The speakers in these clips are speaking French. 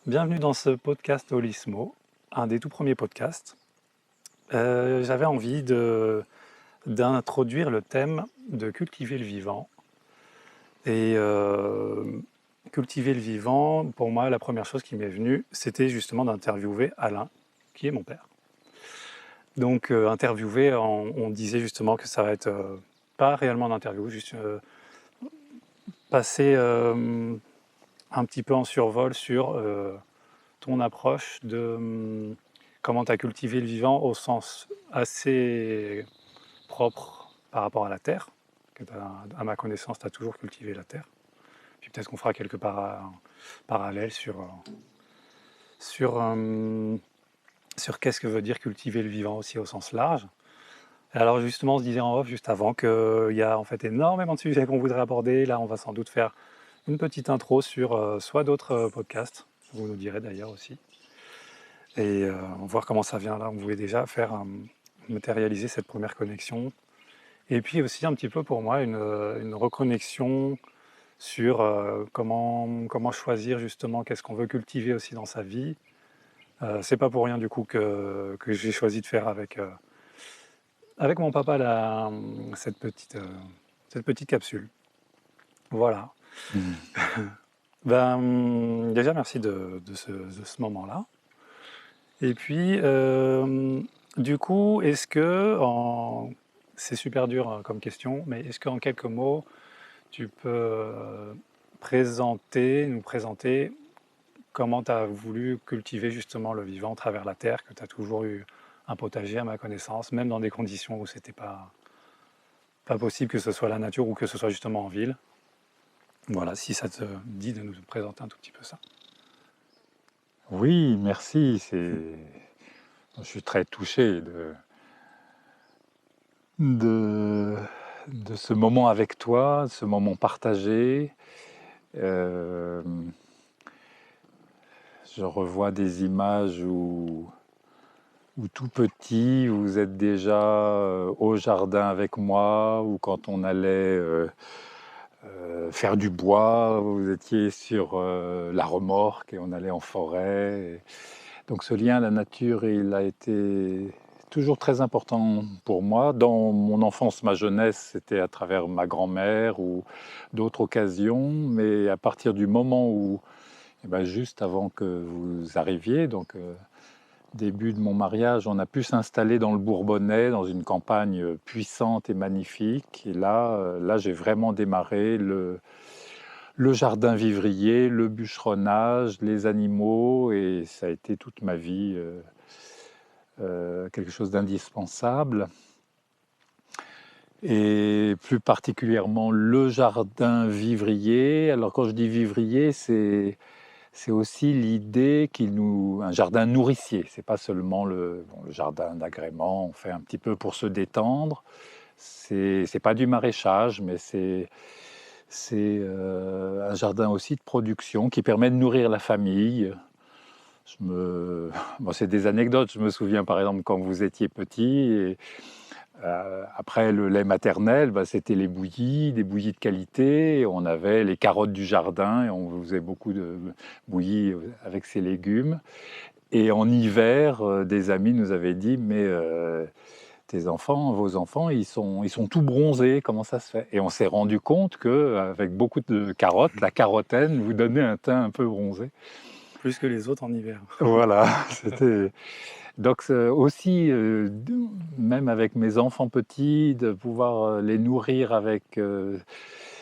Bienvenue dans ce podcast Holismo, un des tout premiers podcasts. J'avais envie d'introduire le thème de cultiver le vivant. Et cultiver le vivant, pour moi, la première chose qui m'est venue, c'était justement d'interviewer Alain, qui est mon père. Donc interviewer, on disait justement que ça va être pas réellement d'interview, juste passer un petit peu en survol sur ton approche de comment tu as cultivé le vivant au sens assez propre par rapport à la terre, que à ma connaissance, tu as toujours cultivé la terre. Puis peut-être qu'on fera quelques parallèles sur, sur qu'est-ce que veut dire cultiver le vivant aussi au sens large. Et alors justement, on se disait en off juste avant qu'il y a en fait énormément de sujets qu'on voudrait aborder. Là, on va sans doute faire une petite intro sur soit d'autres podcasts, vous nous direz d'ailleurs aussi, et voir comment ça vient là. On voulait déjà faire matérialiser cette première connexion. Et puis aussi un petit peu pour moi une reconnexion sur comment choisir justement qu'est-ce qu'on veut cultiver aussi dans sa vie. C'est pas pour rien du coup que j'ai choisi de faire avec mon papa cette petite capsule. Voilà. Déjà merci de ce moment-là. Et puis du coup, c'est super dur comme question, mais est-ce qu'en quelques mots, tu peux nous présenter comment tu as voulu cultiver justement le vivant à travers la terre, que tu as toujours eu un potager à ma connaissance, même dans des conditions où c'était pas possible que ce soit la nature ou que ce soit justement en ville. Voilà, si ça te dit de nous présenter un tout petit peu ça. Oui, merci. Je suis très touché de, de ce moment avec toi, ce moment partagé. Euh, je revois des images où tout petit, vous êtes déjà au jardin avec moi, ou quand on allait faire du bois, vous étiez sur la remorque et on allait en forêt. Donc ce lien à la nature, il a été toujours très important pour moi. Dans mon enfance, ma jeunesse, c'était à travers ma grand-mère ou d'autres occasions. Mais à partir du moment où, juste avant que vous arriviez, donc début de mon mariage, on a pu s'installer dans le Bourbonnais, dans une campagne puissante et magnifique. Et là j'ai vraiment démarré le jardin vivrier, le bûcheronnage, les animaux, et ça a été toute ma vie quelque chose d'indispensable. Et plus particulièrement le jardin vivrier. Alors quand je dis vivrier, c'est aussi l'idée un jardin nourricier. C'est pas seulement le jardin d'agrément, on fait un petit peu pour se détendre. C'est pas du maraîchage, mais c'est un jardin aussi de production qui permet de nourrir la famille. C'est des anecdotes. Je me souviens par exemple quand vous étiez petit, et après le lait maternel, c'était les bouillies, des bouillies de qualité. On avait les carottes du jardin et on faisait beaucoup de bouillies avec ces légumes. Et en hiver, des amis nous avaient dit, mais vos enfants, ils sont tout bronzés, comment ça se fait? Et on s'est rendu compte qu'avec beaucoup de carottes, la carotène vous donnait un teint un peu bronzé. Plus que les autres en hiver. Voilà, c'était... Donc aussi, même avec mes enfants petits, de pouvoir les nourrir avec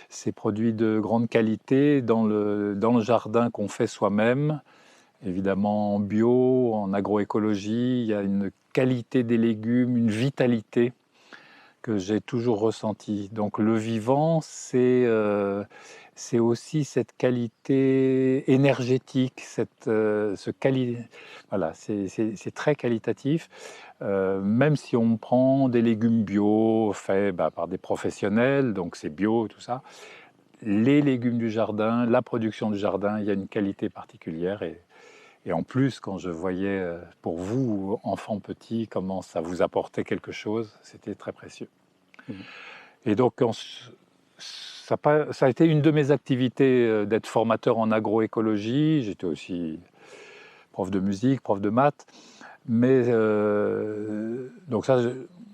ces produits de grande qualité dans le jardin qu'on fait soi-même, évidemment en bio, en agroécologie, il y a une qualité des légumes, une vitalité que j'ai toujours ressenti. Donc le vivant, c'est aussi cette qualité énergétique, voilà, c'est très qualitatif. Même si on prend des légumes bio faits par des professionnels, donc c'est bio, tout ça, les légumes du jardin, la production du jardin, il y a une qualité particulière. Et en plus, quand je voyais pour vous, enfants petits, comment ça vous apportait quelque chose, c'était très précieux. Et donc, ça a été une de mes activités d'être formateur en agroécologie. J'étais aussi prof de musique, prof de maths. Mais donc ça,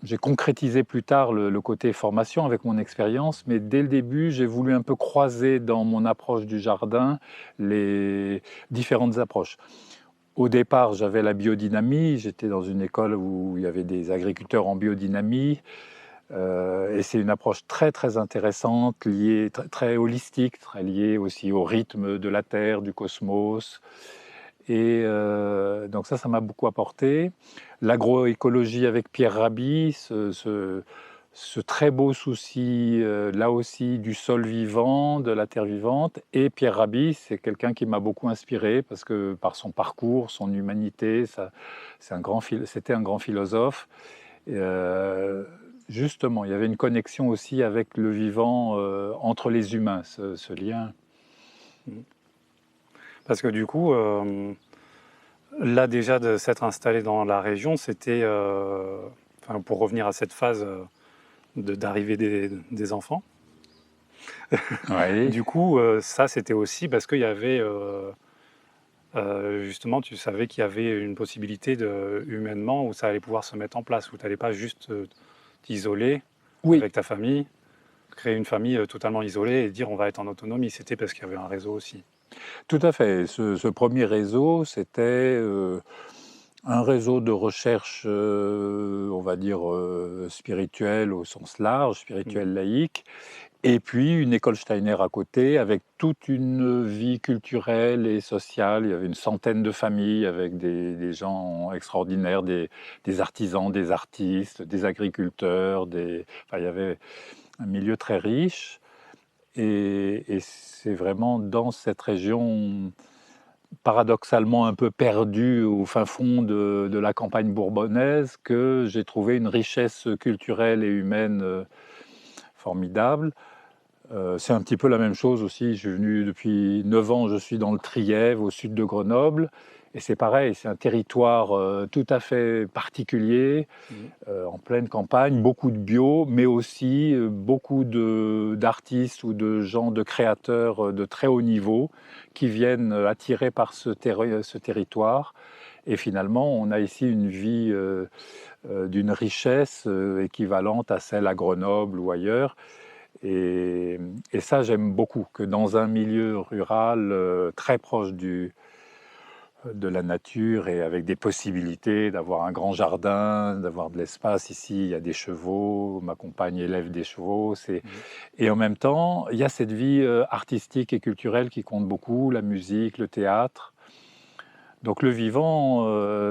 j'ai concrétisé plus tard le côté formation avec mon expérience, mais dès le début, j'ai voulu un peu croiser dans mon approche du jardin les différentes approches. Au départ, j'avais la biodynamie, j'étais dans une école où il y avait des agriculteurs en biodynamie, et c'est une approche très très intéressante, liée, très holistique, très liée aussi au rythme de la Terre, du cosmos. Et donc ça m'a beaucoup apporté. L'agroécologie avec Pierre Rabhi, ce très beau souci, là aussi, du sol vivant, de la terre vivante. Et Pierre Rabhi, c'est quelqu'un qui m'a beaucoup inspiré parce que par son parcours, son humanité, c'était un grand philosophe. Et, justement, il y avait une connexion aussi avec le vivant, entre les humains, ce lien. Parce que du coup, là déjà de s'être installé dans la région, c'était, enfin, pour revenir à cette phase d'arrivée des enfants, Oui. du coup, ça c'était aussi parce qu'il y avait, justement, tu savais qu'il y avait une possibilité humainement où ça allait pouvoir se mettre en place, où tu n'allais pas juste t'isoler Oui, avec ta famille, créer une famille totalement isolée et dire on va être en autonomie. C'était parce qu'il y avait un réseau aussi. tout à fait. Ce premier réseau, c'était un réseau de recherche, on va dire, spirituel au sens large, Mm. spirituel laïque, et puis une école Steiner à côté, avec toute une vie culturelle et sociale. Il y avait une centaine de familles avec des gens extraordinaires, des artisans, des artistes, des agriculteurs, enfin, il y avait un milieu très riche. Et c'est vraiment dans cette région paradoxalement un peu perdue au fin fond de la campagne bourbonnaise que j'ai trouvé une richesse culturelle et humaine formidable. C'est un petit peu la même chose aussi. Je suis venu depuis 9 ans, je suis dans le Trièves, au sud de Grenoble. Et c'est pareil, c'est un territoire tout à fait particulier, Mm. en pleine campagne, beaucoup de bio, mais aussi beaucoup d'artistes ou de gens, de créateurs de très haut niveau qui viennent attirés par ce territoire. Et finalement, on a ici une vie d'une richesse équivalente à celle à Grenoble ou ailleurs. Et ça, j'aime beaucoup, que dans un milieu rural très proche de la nature et avec des possibilités d'avoir un grand jardin, d'avoir de l'espace. Ici, il y a des chevaux, ma compagne élève des chevaux. Mm. Et en même temps, il y a cette vie artistique et culturelle qui compte beaucoup, la musique, le théâtre. Donc le vivant,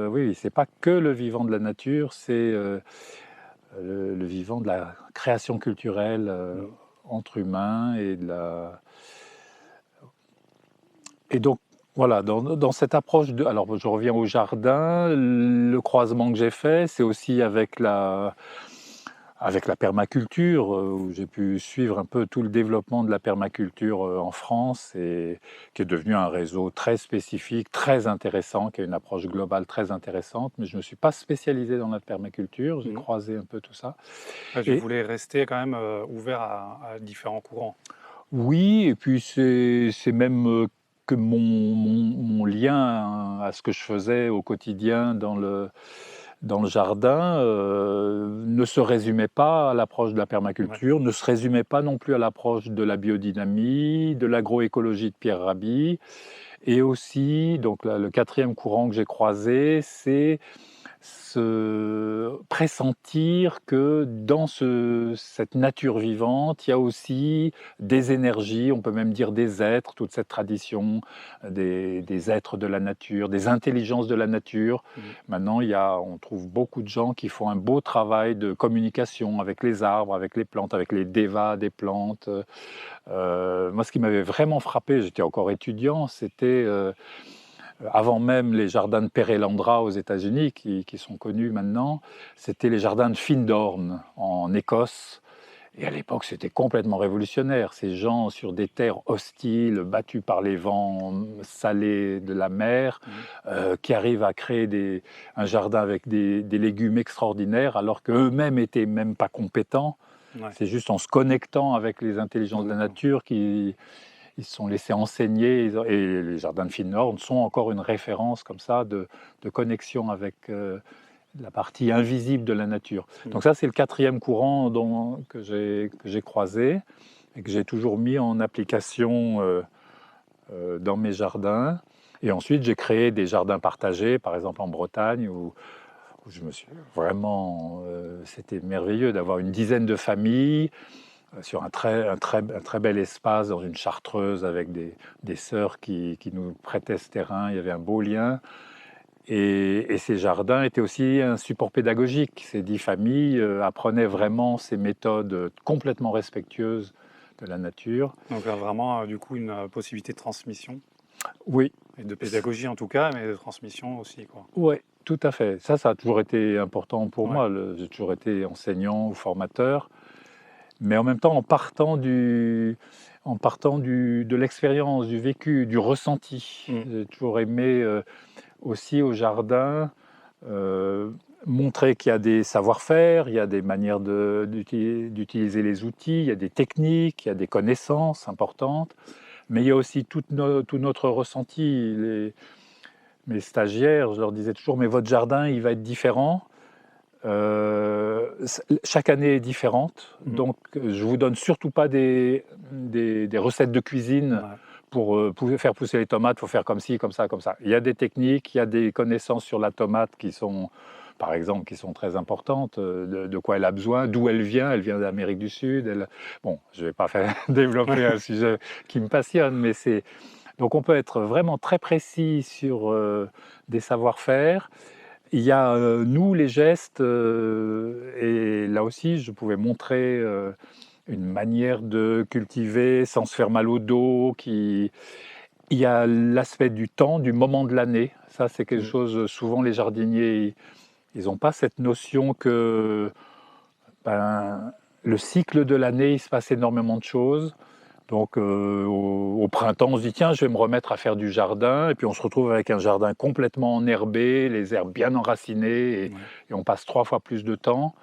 oui, c'est pas que le vivant de la nature, c'est le vivant de la création culturelle Mm. entre humains et donc voilà, dans cette approche de, alors je reviens au jardin, le croisement que j'ai fait, c'est aussi avec la permaculture, où j'ai pu suivre un peu tout le développement de la permaculture en France, et qui est devenu un réseau très spécifique, très intéressant, qui a une approche globale très intéressante. Mais je ne me suis pas spécialisé dans la permaculture, j'ai Mm. croisé un peu tout ça. Ouais, je Et voulais rester quand même ouvert à différents courants. oui, et puis c'est même que mon lien à ce que je faisais au quotidien dans le jardin ne se résumait pas à l'approche de la Ouais. permaculture, ne se résumait pas non plus à l'approche de la biodynamie, de l'agroécologie de Pierre Rabhi. Et aussi, donc là, le quatrième courant que j'ai croisé, c'est se pressentir que dans cette nature vivante, il y a aussi des énergies, on peut même dire des êtres, toute cette tradition des êtres de la nature, des intelligences de la nature. Mm. Maintenant, on trouve beaucoup de gens qui font un beau travail de communication avec les arbres, avec les plantes, avec les devas des plantes. Moi, ce qui m'avait vraiment frappé, j'étais encore étudiant, c'était avant même les jardins de Perelandra aux États-Unis, qui sont connus maintenant, c'était les jardins de Findorn en Écosse. Et à l'époque, c'était complètement révolutionnaire. Ces gens sur des terres hostiles, battus par les vents salés de la mer, Mm. qui arrivent à créer un jardin avec des légumes extraordinaires, alors qu'eux-mêmes étaient même pas compétents. Ouais. C'est juste en se connectant avec les intelligences de la Exactement. nature qu'ils ils se sont laissés enseigner, et les jardins de Finnord sont encore une référence comme ça de connexion avec la partie invisible de la nature. Donc ça, c'est le quatrième courant que j'ai croisé et que j'ai toujours mis en application dans mes jardins. Et ensuite, j'ai créé des jardins partagés, par exemple en Bretagne, où je me suis vraiment... c'était merveilleux d'avoir une dizaine de familles sur un très bel espace dans une chartreuse avec des sœurs qui nous prêtaient ce terrain. Il y avait un beau lien. Et ces jardins étaient aussi un support pédagogique. Ces 10 familles apprenaient vraiment ces méthodes complètement respectueuses de la nature. Donc vraiment, du coup, une possibilité de transmission, Oui, et de pédagogie en tout cas, mais de transmission aussi, quoi. ouais, tout à fait. Ça a toujours été important pour Ouais. moi. J'ai toujours été enseignant ou formateur. Mais en même temps, de l'expérience, du vécu, du ressenti. Mm. J'ai toujours aimé aussi au jardin euh, montrer qu'il y a des savoir-faire, il y a des manières d'utiliser les outils, il y a des techniques, il y a des connaissances importantes, mais il y a aussi tout notre ressenti. Mes stagiaires, je leur disais toujours, mais votre jardin, il va être différent. Chaque année est différente, Mm. donc je vous donne surtout pas des recettes de cuisine Ouais. pour faire pousser les tomates. Il faut faire comme ci, comme ça, comme ça. Il y a des techniques, il y a des connaissances sur la tomate qui sont, par exemple, qui sont très importantes, de quoi elle a besoin, d'où elle vient d'Amérique du Sud. Bon, je vais pas faire développer un sujet qui me passionne, mais c'est... Donc on peut être vraiment très précis sur des savoir-faire. Il y a nous, les gestes, et là aussi, je pouvais montrer une manière de cultiver sans se faire mal au dos. Il y a l'aspect du temps, du moment de l'année. Ça, c'est quelque Mm. chose, souvent les jardiniers, ils n'ont pas cette notion que ben, le cycle de l'année, il se passe énormément de choses. Donc au printemps, on se dit tiens, je vais me remettre à faire du jardin, et puis on se retrouve avec un jardin complètement enherbé, les herbes bien enracinées, Ouais. et on passe 3 fois plus de temps.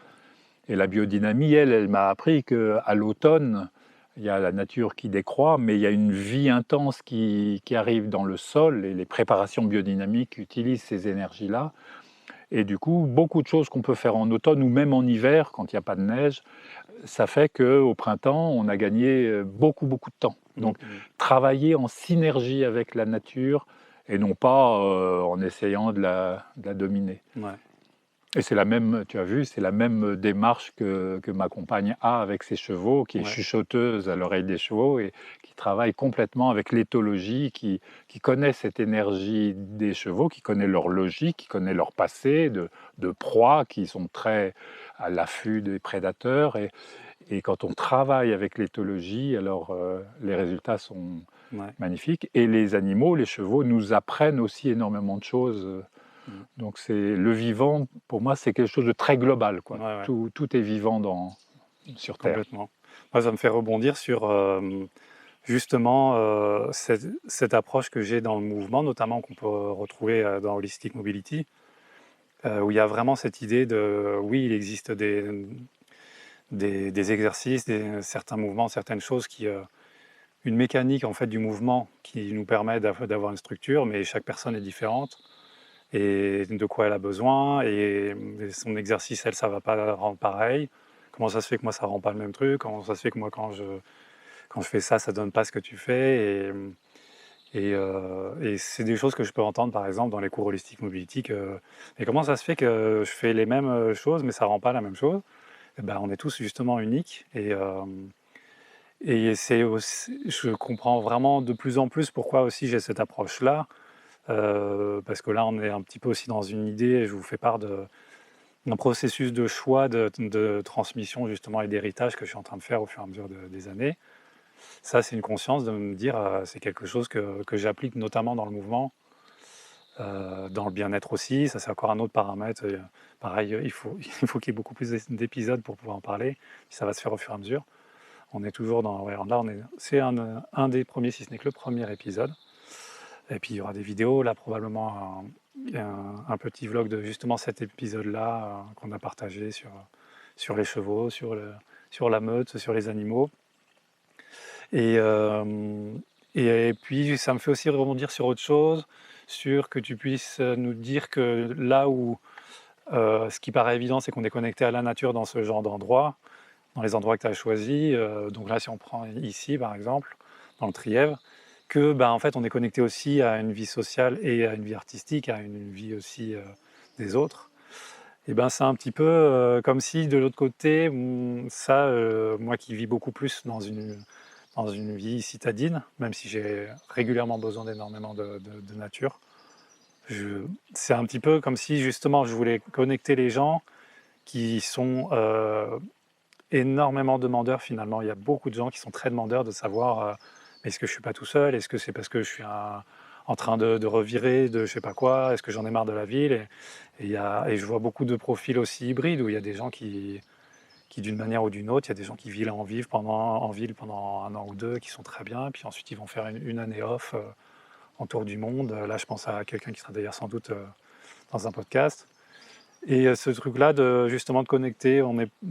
Et la biodynamie, elle m'a appris qu'à l'automne, il y a la nature qui décroît, mais il y a une vie intense qui arrive dans le sol, et les préparations biodynamiques utilisent ces énergies-là. Et du coup, beaucoup de choses qu'on peut faire en automne ou même en hiver, quand il n'y a pas de neige, ça fait qu'au printemps, on a gagné beaucoup, beaucoup de temps. Mm. Donc, Mm. travailler en synergie avec la nature et non pas en essayant de la dominer. Ouais. Et c'est la même, tu as vu, c'est la même démarche que ma compagne a avec ses chevaux, qui est Ouais. chuchoteuse à l'oreille des chevaux et qui travaille complètement avec l'éthologie, qui connaît cette énergie des chevaux, qui connaît leur logique, qui connaît leur passé de proies, qui sont très à l'affût des prédateurs. Et quand on travaille avec l'éthologie, alors les résultats sont Ouais. magnifiques. Et les animaux, les chevaux, nous apprennent aussi énormément de choses. Mm. Donc c'est le vivant, pour moi, c'est quelque chose de très global, Ouais, quoi. ouais, Tout est vivant sur Terre. complètement. Moi, ça me fait rebondir sur justement cette approche que j'ai dans le mouvement, notamment qu'on peut retrouver dans Holistic Mobility, où il y a vraiment cette idée de, oui, il existe des exercices, certains mouvements, certaines choses une mécanique en fait du mouvement qui nous permet d'avoir une structure, mais chaque personne est différente et de quoi elle a besoin et son exercice, elle, ça va pas la rendre pareil. Comment ça se fait que moi ça rend pas le même truc? Comment ça se fait que moi quand je fais ça, ça donne pas ce que tu fais? Et c'est des choses que je peux entendre par exemple dans les cours Holistic Mobility. Mais comment ça se fait que je fais les mêmes choses, mais ça rend pas la même chose? Eh ben, on est tous justement uniques et c'est aussi, je comprends vraiment de plus en plus pourquoi aussi j'ai cette approche-là, parce que là, on est un petit peu aussi dans une idée, et je vous fais part d'un processus de choix, de transmission justement et d'héritage que je suis en train de faire au fur et à mesure des années. Ça, c'est une conscience de me dire, c'est quelque chose que j'applique notamment dans le mouvement, dans le bien-être aussi. Ça, c'est encore un autre paramètre. Pareil, il faut qu'il y ait beaucoup plus d'épisodes pour pouvoir en parler. Ça va se faire au fur et à mesure. On est toujours dans. Ouais, là, c'est un des premiers, si ce n'est que le premier épisode. Et puis il y aura des vidéos, là probablement un petit vlog de justement cet épisode-là qu'on a partagé sur les chevaux, sur la meute, sur les animaux. Et, euh, Et puis ça me fait aussi rebondir sur autre chose, sur que tu puisses, nous dire que là où, ce qui paraît évident, c'est qu'on est connecté à la nature dans ce genre d'endroit, dans les endroits que tu as choisis, donc là, si on prend ici, par exemple, dans le Trièvre, que, ben, en fait, on est connecté aussi à une vie sociale et à une vie artistique, à une vie aussi, des autres. Et ben, c'est un petit peu, comme si de l'autre côté, ça, moi qui vis beaucoup plus dans une vie citadine, même si j'ai régulièrement besoin d'énormément de nature, c'est un petit peu comme si justement je voulais connecter les gens qui sont énormément demandeurs finalement. Il y a beaucoup de gens qui sont très demandeurs de savoir est-ce que je suis pas tout seul, est-ce que c'est parce que je suis en train de revirer de je sais pas quoi, est-ce que j'en ai marre de la ville et je vois beaucoup de profils aussi hybrides où il y a des gens qui d'une manière ou d'une autre, il y a des gens qui vivent en ville pendant un an ou deux, qui sont très bien, puis ensuite ils vont faire une année off en tour du monde. Là, je pense à quelqu'un qui sera d'ailleurs sans doute dans un podcast. Et ce truc-là de justement de connecter,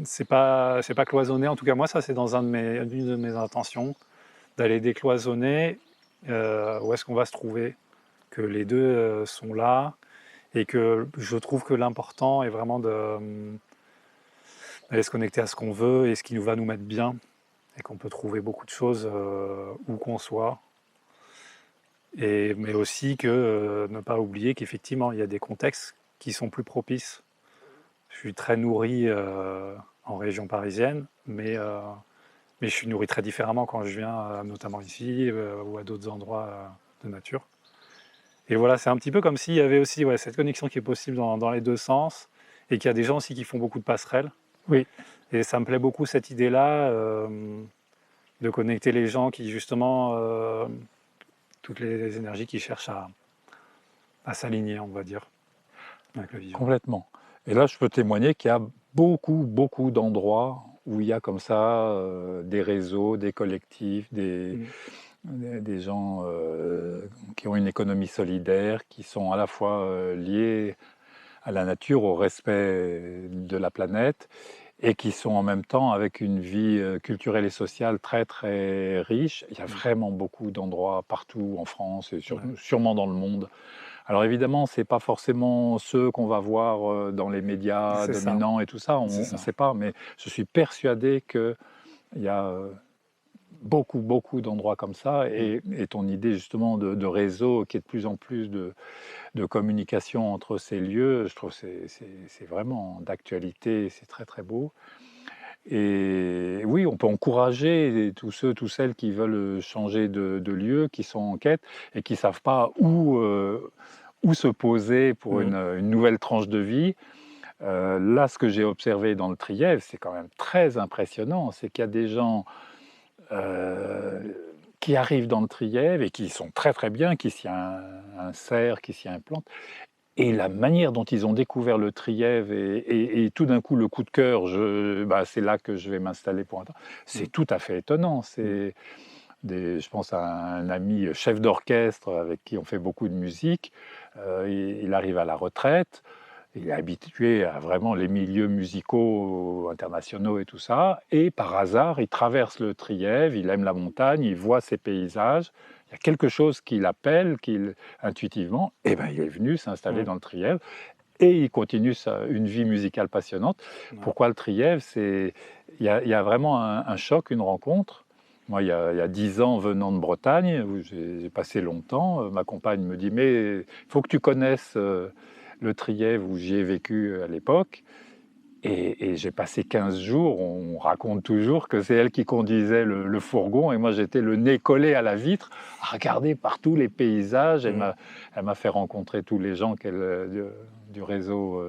c'est pas cloisonné. En tout cas, moi, ça, c'est dans une de mes intentions, d'aller décloisonner où est-ce qu'on va se trouver, que les deux sont là, et que je trouve que l'important est vraiment d'aller se connecter à ce qu'on veut et ce qui nous va nous mettre bien, et qu'on peut trouver beaucoup de choses où qu'on soit. Mais aussi que ne pas oublier qu'effectivement, il y a des contextes qui sont plus propices. Je suis très nourri en région parisienne, mais je suis nourri très différemment quand je viens, notamment ici ou à d'autres endroits de nature. Et voilà, c'est un petit peu comme s'il y avait aussi cette connexion qui est possible dans les deux sens, et qu'il y a des gens aussi qui font beaucoup de passerelles. Oui, Et ça me plaît beaucoup cette idée-là, de connecter les gens qui justement, toutes les énergies qui cherchent à s'aligner, on va dire, avec le vivant. complètement. Et là, je peux témoigner qu'il y a beaucoup, beaucoup d'endroits où il y a comme ça des réseaux, des collectifs, Mm. des gens qui ont une économie solidaire, qui sont à la fois liés à la nature, au respect de la planète, et qui sont en même temps avec une vie culturelle et sociale très très riche. Il y a Mm. vraiment beaucoup d'endroits partout en France et Ouais, sûrement dans le monde. Alors évidemment, c'est pas forcément ceux qu'on va voir dans les médias c'est ça, dominants et tout ça, c'est on ne ça. sait pas, mais je suis persuadé qu'il y a beaucoup, beaucoup d'endroits comme ça, Mm. et ton idée justement de réseau, qui est de plus en plus de communication entre ces lieux, je trouve que c'est vraiment d'actualité, c'est très très beau. Et oui, on peut encourager tous ceux, toutes celles qui veulent changer de lieu, qui sont en quête et qui ne savent pas où se poser pour Mm. une nouvelle tranche de vie. Là, ce que j'ai observé dans le Trièvre, c'est quand même très impressionnant. C'est qu'il y a des gens euh, qui arrivent dans le Trièvre et qui sont très très bien, qui s'y insèrent, qui s'y implantent. Et la manière dont ils ont découvert le Trièvre et tout d'un coup le coup de cœur, bah, c'est là que je vais m'installer pour un temps, Mm. c'est tout à fait étonnant. Mm. Je pense à un ami chef d'orchestre avec qui on fait beaucoup de musique. Il arrive à la retraite. Il est habitué à vraiment les milieux musicaux internationaux et tout ça. Et par hasard, il traverse le Trièvre, il aime la montagne, il voit ces paysages. Il y a quelque chose qui l'appelle, intuitivement, et ben, il est venu s'installer Mm. dans le Trièvre et il continue une vie musicale passionnante. Ouais. Pourquoi le Trièvre? Il y a vraiment un choc, une rencontre. Moi, il y a 10 ans, venant de Bretagne, où j'ai passé longtemps, ma compagne me dit, mais il faut que tu connaisses le Trièvre, où j'y ai vécu à l'époque. Et j'ai passé 15 jours, on raconte toujours que c'est elle qui conduisait le fourgon et moi j'étais le nez collé à la vitre à regarder partout les paysages. Mm. Elle m'a fait rencontrer tous les gens du réseau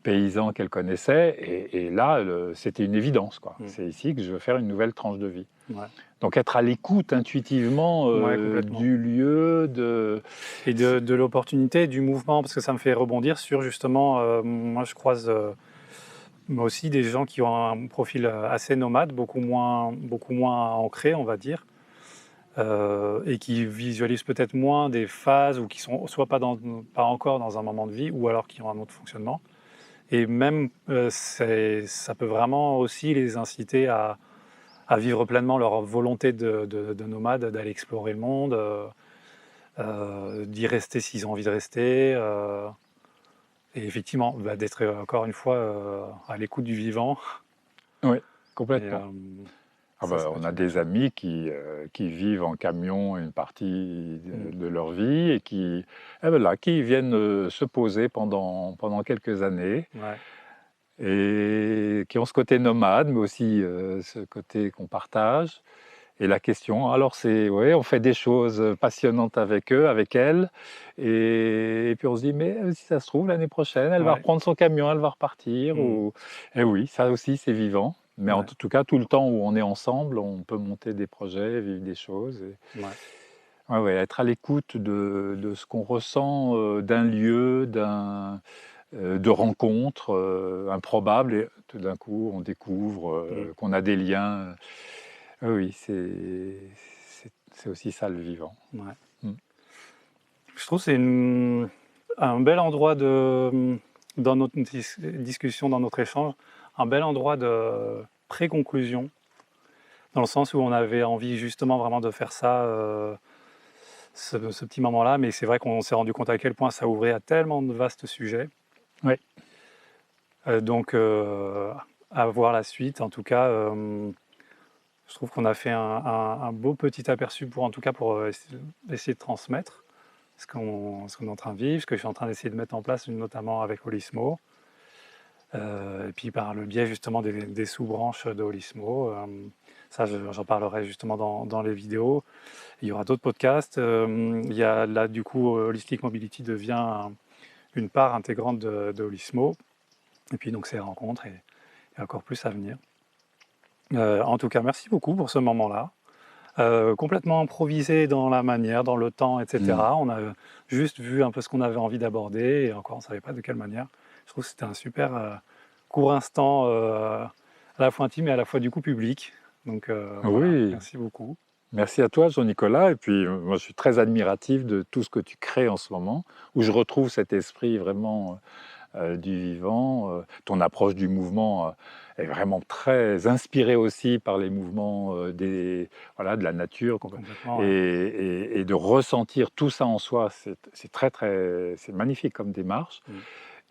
paysan qu'elle connaissait et là c'était une évidence, quoi. Mm. C'est ici que je veux faire une nouvelle tranche de vie. Ouais. Donc être à l'écoute intuitivement Ouais, complètement. du lieu, de... Et de l'opportunité, du mouvement, parce que ça me fait rebondir sur justement, moi je croise moi aussi des gens qui ont un profil assez nomade, beaucoup moins ancré, on va dire, et qui visualisent peut-être moins des phases ou qui sont soit pas encore dans un moment de vie, ou alors qui ont un autre fonctionnement. Et même, ça peut vraiment aussi les inciter à vivre pleinement leur volonté de nomade, d'aller explorer le monde, d'y rester s'ils ont envie de rester, et effectivement, bah, d'être encore une fois à l'écoute du vivant. Oui, Et complètement. Ah ça bah, va on être a une bonne des chose. amis qui vivent en camion une partie Mm. de leur vie et voilà, qui viennent se poser pendant quelques années Ouais. et qui ont ce côté nomade, mais aussi ce côté qu'on partage. Et la question, alors c'est, ouais, on fait des choses passionnantes avec eux, avec elles, et puis on se dit, mais si ça se trouve, l'année prochaine, elle va Ouais. reprendre son camion, elle va repartir, Mm. et oui, ça aussi, c'est vivant. Mais en Ouais. tout cas, tout le temps où on est ensemble, on peut monter des projets, vivre des choses. Ouais. Ouais, ouais, être à l'écoute de ce qu'on ressent d'un lieu, de rencontres improbables, et tout d'un coup, on découvre Mm. qu'on a des liens. Oui, c'est aussi ça le vivant. Ouais. Mm. Je trouve que c'est un bel endroit dans notre discussion, dans notre échange, un bel endroit de pré-conclusion, dans le sens où on avait envie justement vraiment de faire ça, ce petit moment-là, mais c'est vrai qu'on s'est rendu compte à quel point ça ouvrait à tellement de vastes sujets. Ouais. Donc, à voir la suite. En tout cas, je trouve qu'on a fait un beau petit aperçu pour, en tout cas, pour essayer de transmettre ce qu'on est en train de vivre, ce que je suis en train d'essayer de mettre en place, notamment avec Holismo. Et puis par le biais justement des sous-branches de Holismo. Ça, j'en parlerai justement dans les vidéos. Il y aura d'autres podcasts. Il y a là, du coup, Holistic Mobility devient une part intégrante de Holismo. Et puis donc ces rencontres et encore plus à venir. En tout cas, merci beaucoup pour ce moment-là. Complètement improvisé dans la manière, dans le temps, Mm. etc. On a juste vu un peu ce qu'on avait envie d'aborder et encore on ne savait pas de quelle manière. Je trouve que c'était un super court instant, à la fois intime et à la fois du coup public. Donc voilà, Oui, merci beaucoup. merci à toi, Jean-Nicolas. Et puis, moi, je suis très admiratif de tout ce que tu crées en ce moment, où je retrouve cet esprit vraiment du vivant. Ton approche du mouvement est vraiment très inspirée aussi par les mouvements voilà, de la nature. Complètement, Et, ouais. et de ressentir tout ça en soi, c'est très, très, c'est magnifique comme démarche. Mm.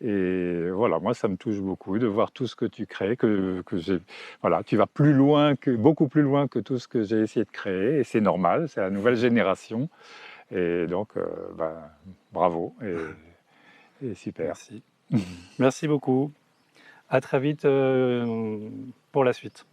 Et voilà, moi, ça me touche beaucoup de voir tout ce que tu crées, que j'ai, voilà, tu vas plus loin beaucoup plus loin que tout ce que j'ai essayé de créer, et c'est normal, c'est la nouvelle génération, et donc, ben, bravo, et super. Merci. Merci beaucoup. À très vite pour la suite.